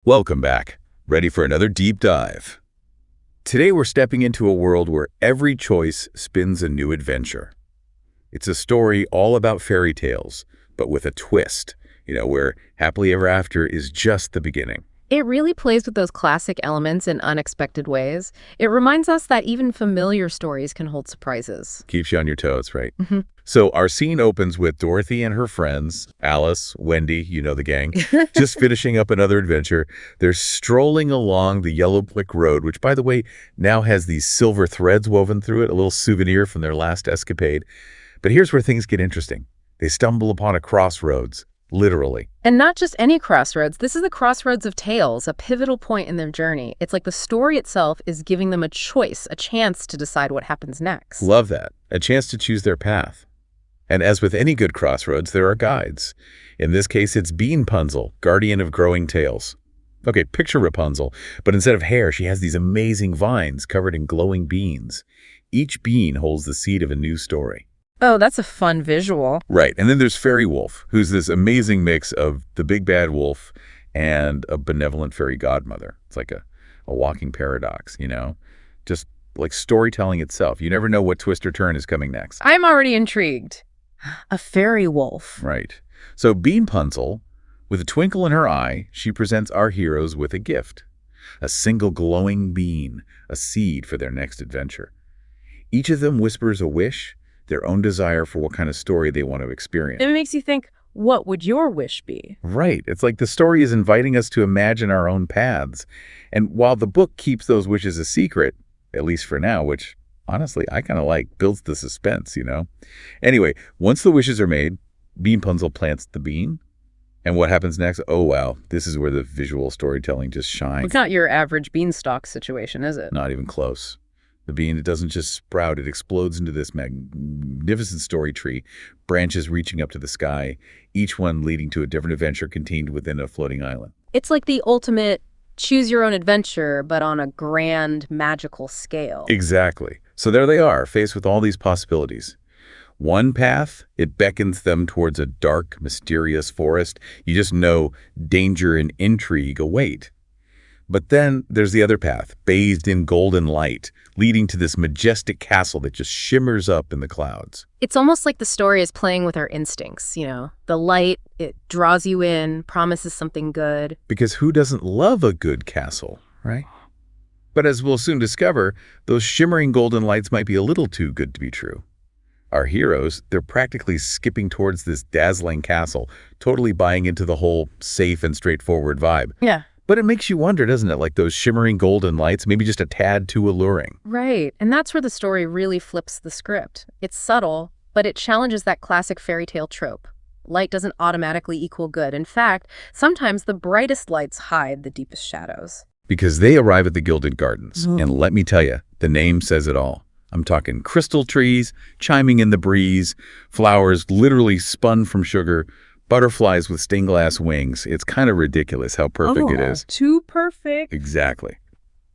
Welcome back. Ready for another deep dive. Today we're stepping into a world where every choice spins a new adventure. It's a story all about fairy tales, but with a twist, where happily ever after is just the beginning. It really plays with those classic elements in unexpected ways. It reminds us that even familiar stories can hold surprises. Keeps you on your toes, right? Mm-hmm. So our scene opens with Dorothy and her friends, Alice, Wendy, the gang, just finishing up another adventure. They're strolling along the yellow brick road, which, by the way, now has these silver threads woven through it, a little souvenir from their last escapade. But here's where things get interesting. They stumble upon a crossroads, literally. And not just any crossroads. This is the crossroads of tales, a pivotal point in their journey. It's like the story itself is giving them a choice, a chance to decide what happens next. Love that. A chance to choose their path. And as with any good crossroads, there are guides. In this case, it's Beanpunzel, guardian of growing tales. Okay, picture Rapunzel, but instead of hair, she has these amazing vines covered in glowing beans. Each bean holds the seed of a new story. Oh, that's a fun visual. Right, and then there's Fairy Wolf, who's this amazing mix of the big bad wolf and a benevolent fairy godmother. It's like a walking paradox, Just like storytelling itself. You never know what twist or turn is coming next. I'm already intrigued. A fairy wolf. Right. So Beanpunzel, with a twinkle in her eye, she presents our heroes with a gift. A single glowing bean, a seed for their next adventure. Each of them whispers a wish, their own desire for what kind of story they want to experience. It makes you think, what would your wish be? Right. It's like the story is inviting us to imagine our own paths. And while the book keeps those wishes a secret, at least for now, which honestly I kind of like, builds the suspense, Anyway, once the wishes are made, Beanpunzel plants the bean. And what happens next? Oh, wow. This is where the visual storytelling just shines. It's not your average beanstalk situation, is it? Not even close. The bean, it doesn't just sprout, it explodes into this magnificent story tree, branches reaching up to the sky, each one leading to a different adventure contained within a floating island. It's like the ultimate choose your own adventure, but on a grand, magical scale. Exactly. So there they are, faced with all these possibilities. One path, it beckons them towards a dark, mysterious forest. You just know danger and intrigue await. But then there's the other path, bathed in golden light, leading to this majestic castle that just shimmers up in the clouds. It's almost like the story is playing with our instincts, The light, it draws you in, promises something good. Because who doesn't love a good castle, right? But as we'll soon discover, those shimmering golden lights might be a little too good to be true. Our heroes, they're practically skipping towards this dazzling castle, totally buying into the whole safe and straightforward vibe. Yeah. But it makes you wonder, doesn't it? Like those shimmering golden lights, maybe just a tad too alluring. Right. And that's where the story really flips the script. It's subtle, but it challenges that classic fairy tale trope. Light doesn't automatically equal good. In fact, sometimes the brightest lights hide the deepest shadows. Because they arrive at the Gilded Gardens. And let me tell you, the name says it all. I'm talking crystal trees, chiming in the breeze, flowers literally spun from sugar, butterflies with stained glass wings. It's kind of ridiculous how perfect it is. Too perfect. Exactly.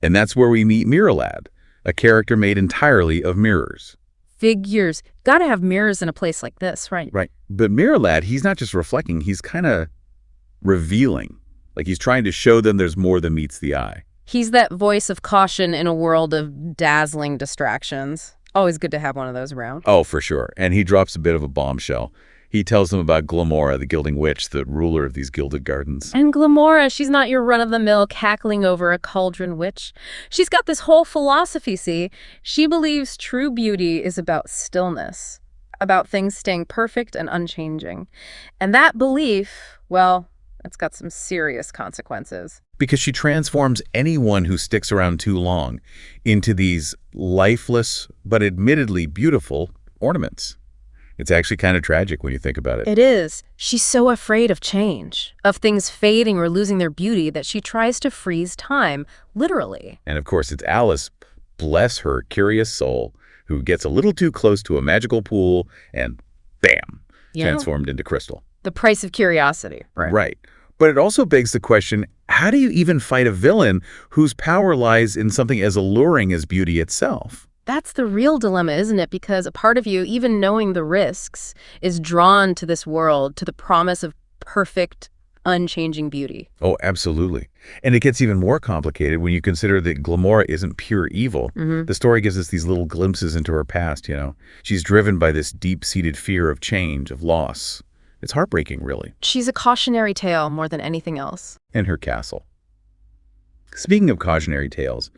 And that's where we meet Mirrorlad, a character made entirely of mirrors. Figures. Gotta have mirrors in a place like this, right? Right. But Mirrorlad, he's not just reflecting, he's kind of revealing. Like he's trying to show them there's more than meets the eye. He's that voice of caution in a world of dazzling distractions. Always good to have one of those around. Oh, for sure. And he drops a bit of a bombshell. He tells them about Glamora, the gilding witch, the ruler of these gilded gardens. And Glamora, she's not your run-of-the-mill cackling over a cauldron witch. She's got this whole philosophy, see? She believes true beauty is about stillness, about things staying perfect and unchanging. And that belief, well, it's got some serious consequences. Because she transforms anyone who sticks around too long into these lifeless, but admittedly beautiful ornaments. It's actually kind of tragic when you think about it. It is. She's so afraid of change, of things fading or losing their beauty, that she tries to freeze time, literally. And of course, it's Alice, bless her curious soul, who gets a little too close to a magical pool and bam, transformed into crystal. The price of curiosity. Right. But it also begs the question, how do you even fight a villain whose power lies in something as alluring as beauty itself? That's the real dilemma, isn't it? Because a part of you, even knowing the risks, is drawn to this world, to the promise of perfect, unchanging beauty. Oh, absolutely. And it gets even more complicated when you consider that Glamora isn't pure evil. The story gives us these little glimpses into her past, you know. She's driven by this deep-seated fear of change, of loss. It's heartbreaking, really. She's a cautionary tale more than anything else. And her castle. Speaking of cautionary tales,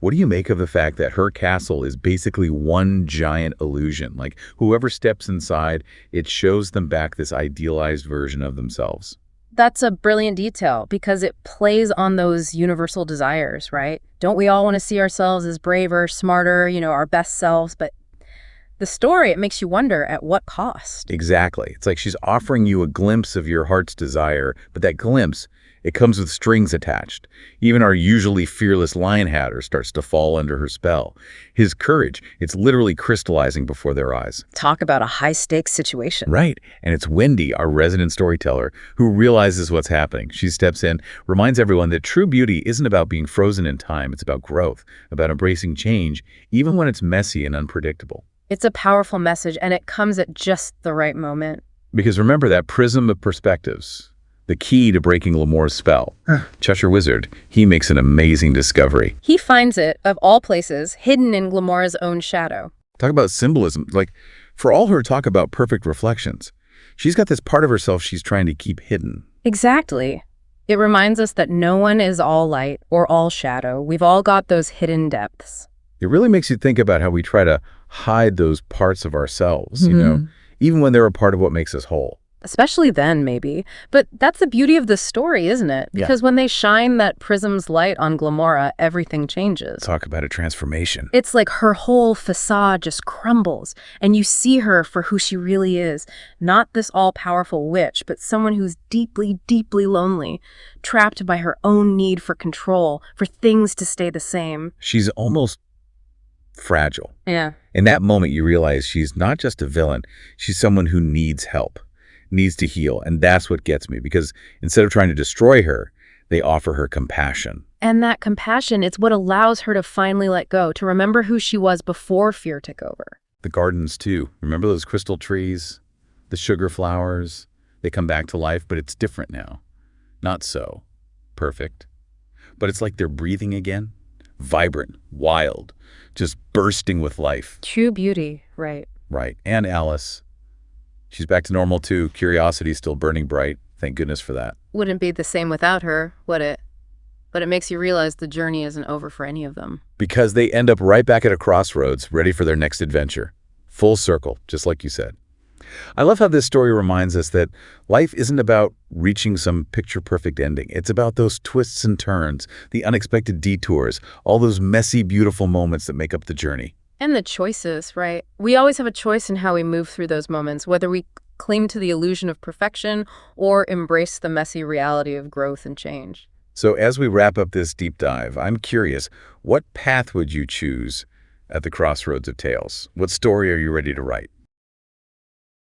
what do you make of the fact that her castle is basically one giant illusion? Like, whoever steps inside, it shows them back this idealized version of themselves. That's a brilliant detail because it plays on those universal desires, right? Don't we all want to see ourselves as braver, smarter, our best selves? But the story, it makes you wonder, at what cost? Exactly. It's like she's offering you a glimpse of your heart's desire, but that glimpse, it comes with strings attached. Even our usually fearless Lionhatter starts to fall under her spell. His courage, it's literally crystallizing before their eyes. Talk about a high-stakes situation. Right. And it's Wendy, our resident storyteller, who realizes what's happening. She steps in, reminds everyone that true beauty isn't about being frozen in time. It's about growth, about embracing change, even when it's messy and unpredictable. It's a powerful message, and it comes at just the right moment. Because remember that prism of perspectives, the key to breaking Lamore's spell. Cheshire Wizard, he makes an amazing discovery. He finds it, of all places, hidden in Glamora's own shadow. Talk about symbolism. Like, for all her talk about perfect reflections, she's got this part of herself she's trying to keep hidden. Exactly. It reminds us that no one is all light or all shadow. We've all got those hidden depths. It really makes you think about how we try to hide those parts of ourselves, even when they're a part of what makes us whole. Especially then, maybe. But that's the beauty of the story, isn't it? Because when they shine that prism's light on Glamora, everything changes. Talk about a transformation. It's like her whole facade just crumbles, and you see her for who she really is. Not this all-powerful witch, but someone who's deeply, deeply lonely, trapped by her own need for control, for things to stay the same. She's almost fragile. Yeah. In that moment, you realize she's not just a villain. She's someone who needs help, needs to heal. And that's what gets me, because instead of trying to destroy her, they offer her compassion. And that compassion, it's what allows her to finally let go, to remember who she was before fear took over. The gardens, too. Remember those crystal trees, the sugar flowers? They come back to life, but it's different now. Not so perfect. But it's like they're breathing again. Vibrant, wild, just bursting with life. True beauty, right. Right. And Alice, she's back to normal too. Curiosity still burning bright. Thank goodness for that. Wouldn't be the same without her, would it? But it makes you realize the journey isn't over for any of them. Because they end up right back at a crossroads, ready for their next adventure. Full circle, just like you said. I love how this story reminds us that life isn't about reaching some picture-perfect ending. It's about those twists and turns, the unexpected detours, all those messy, beautiful moments that make up the journey. And the choices, right? We always have a choice in how we move through those moments, whether we cling to the illusion of perfection or embrace the messy reality of growth and change. So as we wrap up this deep dive, I'm curious, what path would you choose at the crossroads of tales? What story are you ready to write?